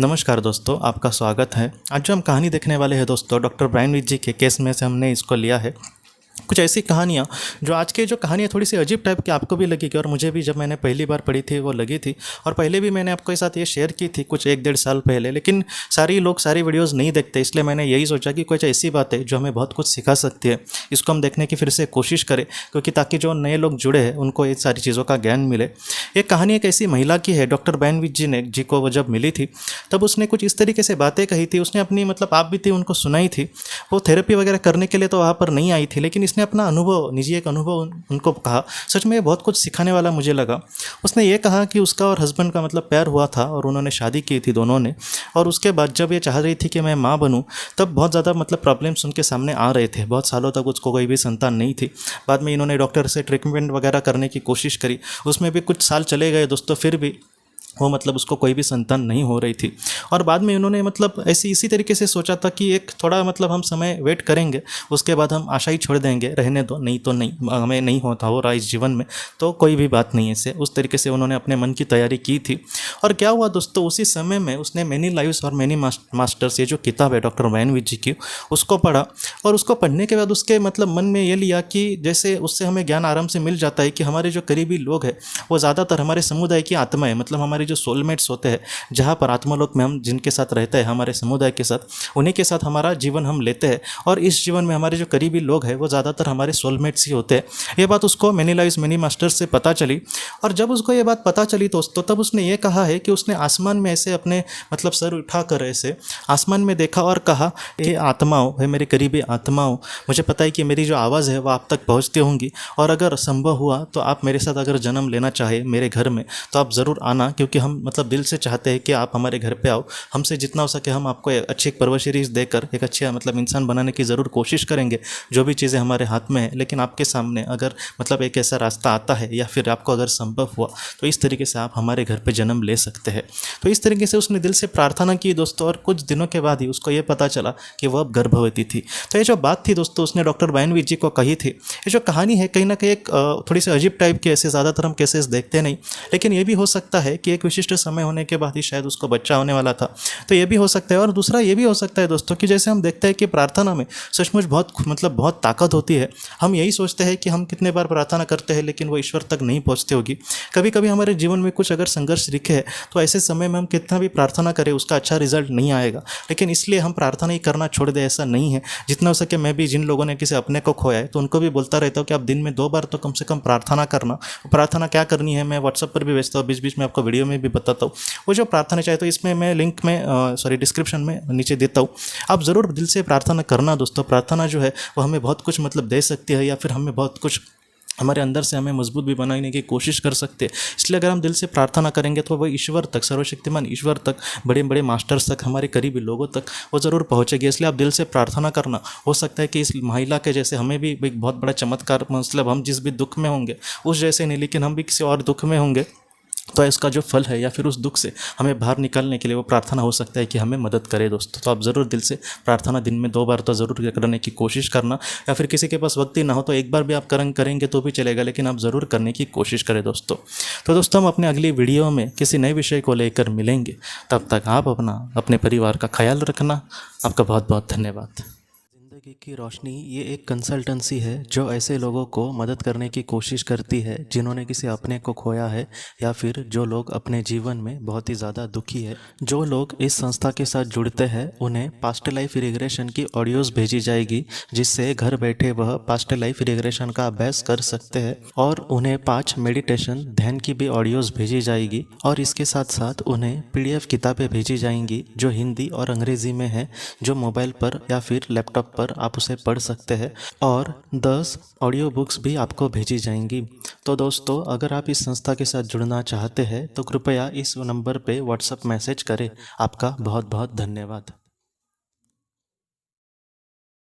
नमस्कार दोस्तों, आपका स्वागत है। आज जो हम कहानी देखने वाले हैं दोस्तों, डॉक्टर ब्रायन विच जी के केस में से हमने इसको लिया है। कुछ ऐसी कहानियाँ जो आज की जो कहानियाँ थोड़ी सी अजीब टाइप की आपको भी लगेगी और मुझे भी जब मैंने पहली बार पढ़ी थी वो लगी थी। और पहले भी मैंने आपके साथ ये शेयर की थी कुछ 1-1.5 साल पहले, लेकिन सारी लोग सारी वीडियोज़ नहीं देखते, इसलिए मैंने यही सोचा कि कुछ ऐसी बात है जो हमें बहुत कुछ सिखा सकती है, इसको हम देखने की फिर से कोशिश करें, क्योंकि ताकि जो नए लोग जुड़े हैं उनको ये सारी चीज़ों का ज्ञान मिले। एक कहानी एक ऐसी महिला की है, डॉक्टर ब्रायन विच जी को वो जब मिली थी तब उसने कुछ इस तरीके से बातें कही थी। उसने अपनी आप भी थी उनको सुनाई थी। वो थेरेपी वगैरह करने के लिए तो वहाँ पर नहीं आई थी, लेकिन इसने अपना अनुभव, निजी एक अनुभव उनको कहा। सच में बहुत कुछ सिखाने वाला मुझे लगा। उसने ये कहा कि उसका और हस्बैंड का प्यार हुआ था और उन्होंने शादी की थी दोनों ने, और उसके बाद जब ये चाह रही थी कि मैं माँ बनूँ तब बहुत ज़्यादा प्रॉब्लम्स उनके सामने आ रहे थे। बहुत सालों तक उसको कोई भी संतान नहीं थी। बाद में इन्होंने डॉक्टर से ट्रीटमेंट वगैरह करने की कोशिश करी, उसमें भी कुछ साल चले गए दोस्तों, फिर भी वो उसको कोई भी संतान नहीं हो रही थी। और बाद में इन्होंने ऐसी इसी तरीके से सोचा था कि एक थोड़ा हम समय वेट करेंगे, उसके बाद हम आशा ही छोड़ देंगे, रहने दो, नहीं तो नहीं, हमें नहीं होता हो रहा इस जीवन में तो कोई भी बात नहीं है। ऐसे उस तरीके से उन्होंने अपने मन की तैयारी की थी। और क्या हुआ दोस्तों, उसी समय में उसने मैनी लाइव्स और मैनी मास्टर्स, ये जो किताब है डॉक्टर ब्रायन विच जी की, उसको पढ़ा। और उसको पढ़ने के बाद उसके मन में ये लिया कि जैसे उससे हमें ज्ञान आराम से मिल जाता है कि हमारे जो करीबी लोग हैं वो ज़्यादातर हमारे समुदाय की आत्मा है। हमारे जो सोलमेट्स होते हैं, जहाँ पर आत्मलोक में हम जिनके साथ रहते हैं, हमारे समुदाय के साथ, उन्हीं के साथ हमारा जीवन हम लेते हैं। और इस जीवन में हमारे जो करीबी लोग हैं वो ज़्यादातर हमारे सोलमेट्स ही होते हैं। ये बात उसको मैनी लाइव्स मैनी मास्टर्स से पता चली। और जब उसको ये बात पता चली दोस्तों, तब उसने ये कहा है कि उसने आसमान में ऐसे अपने सर उठाकर ऐसे आसमान में देखा और कहा, ये आत्माओं है, मेरे करीबी आत्माओं, मुझे पता है कि मेरी जो आवाज़ है वो आप तक पहुँचती होंगी, और अगर संभव हुआ तो आप मेरे साथ अगर जन्म लेना चाहे मेरे घर में तो आप ज़रूर आना, क्योंकि हम दिल से चाहते हैं कि आप हमारे घर पे आओ। हमसे जितना हो सके हम आपको अच्छी एक परवरिश देकर एक अच्छे इंसान बनाने की ज़रूर कोशिश करेंगे, जो भी चीज़ें हमारे हाथ में है। लेकिन आपके सामने अगर एक ऐसा रास्ता आता है या फिर आपको अगर संभव हुआ तो इस तरीके से आप हमारे घर पे जन्म ले सकते हैं। तो इस तरीके से उसने दिल से प्रार्थना की दोस्तों, और कुछ दिनों के बाद ही उसको ये पता चला कि वह अब गर्भवती थी। तो ये जो बात थी दोस्तों, उसने डॉक्टर ब्रायन विच जी को कही थी। ये जो कहानी है कहीं ना कहीं एक थोड़ी सी अजीब टाइप की, ऐसे ज़्यादातर हम केसेस देखते नहीं, लेकिन ये भी हो सकता है कि एक विशिष्ट समय होने के बाद ही शायद उसको बच्चा होने वाला था, तो ये भी हो सकता है। और दूसरा ये भी हो सकता है दोस्तों कि जैसे हम देखते हैं कि प्रार्थना में सचमुच बहुत ताकत होती है। हम यही सोचते हैं कि हम कितने बार प्रार्थना करते हैं लेकिन वो ईश्वर तक नहीं पहुंचती होगी। कभी कभी हमारे जीवन में कुछ अगर संघर्ष दिखे है तो ऐसे समय में हम कितना भी प्रार्थना करें उसका अच्छा रिजल्ट नहीं आएगा, लेकिन इसलिए हम प्रार्थना ही करना छोड़ दें, ऐसा नहीं है। जितना हो सके, मैं भी जिन लोगों ने किसी अपने को खोया है तो उनको भी बोलता रहता हूँ कि आप दिन में 2 बार तो कम से कम प्रार्थना करना। प्रार्थना क्या करनी है मैं व्हाट्सएप पर भी भेजता हूँ, बीच बीच में आपको वीडियो में भी बताता हूँ। वो जो प्रार्थना चाहे तो इसमें मैं लिंक में डिस्क्रिप्शन में नीचे देता हूँ, आप ज़रूर दिल से प्रार्थना करना दोस्तों। प्रार्थना जो है वो हमें बहुत कुछ दे सकती है, या फिर हमें बहुत कुछ हमारे अंदर से हमें मजबूत भी बनाने की कोशिश कर सकते हैं। इसलिए अगर हम दिल से प्रार्थना करेंगे तो वो ईश्वर तक, सर्वशक्तिमान ईश्वर तक, बड़े बड़े मास्टर्स तक, हमारे करीबी लोगों तक वो ज़रूर पहुँचेगी। इसलिए आप दिल से प्रार्थना करना। हो सकता है कि इस महिला के जैसे हमें भी एक बहुत बड़ा चमत्कार, हम जिस भी दुख में होंगे उस जैसे नहीं, लेकिन हम भी किसी और दुख में होंगे तो इसका जो फल है या फिर उस दुख से हमें बाहर निकालने के लिए वो प्रार्थना हो सकता है कि हमें मदद करे दोस्तों। तो आप ज़रूर दिल से प्रार्थना दिन में 2 बार तो ज़रूर करने की कोशिश करना, या फिर किसी के पास वक्त ही ना हो तो एक बार भी आप करेंगे तो भी चलेगा, लेकिन आप ज़रूर करने की कोशिश करें दोस्तों। तो दोस्तों, हम अपने अगली वीडियो में किसी नए विषय को लेकर मिलेंगे। तब तक आप अपने परिवार का ख्याल रखना। आपका बहुत बहुत धन्यवाद। ज़िंदगी की रोशनी ये एक कंसल्टेंसी है जो ऐसे लोगों को मदद करने की कोशिश करती है जिन्होंने किसी अपने को खोया है, या फिर जो लोग अपने जीवन में बहुत ही ज़्यादा दुखी है। जो लोग इस संस्था के साथ जुड़ते हैं उन्हें पास्ट लाइफ रिग्रेशन की ऑडियोज़ भेजी जाएगी, जिससे घर बैठे वह पास्ट लाइफ रिग्रेशन का अभ्यास कर सकते हैं। और उन्हें 5 मेडिटेशन ध्यान की भी ऑडियोज़ भेजी जाएगी, और इसके साथ साथ उन्हें PDF किताबें भेजी जाएंगी जो हिंदी और अंग्रेज़ी में है, जो मोबाइल पर या फिर लैपटॉप पर आप उसे पढ़ सकते हैं। और 10 ऑडियो बुक्स भी आपको भेजी जाएंगी। तो दोस्तों, अगर आप इस संस्था के साथ जुड़ना चाहते हैं तो कृपया इस नंबर पे व्हाट्सएप मैसेज करें। आपका बहुत बहुत धन्यवाद।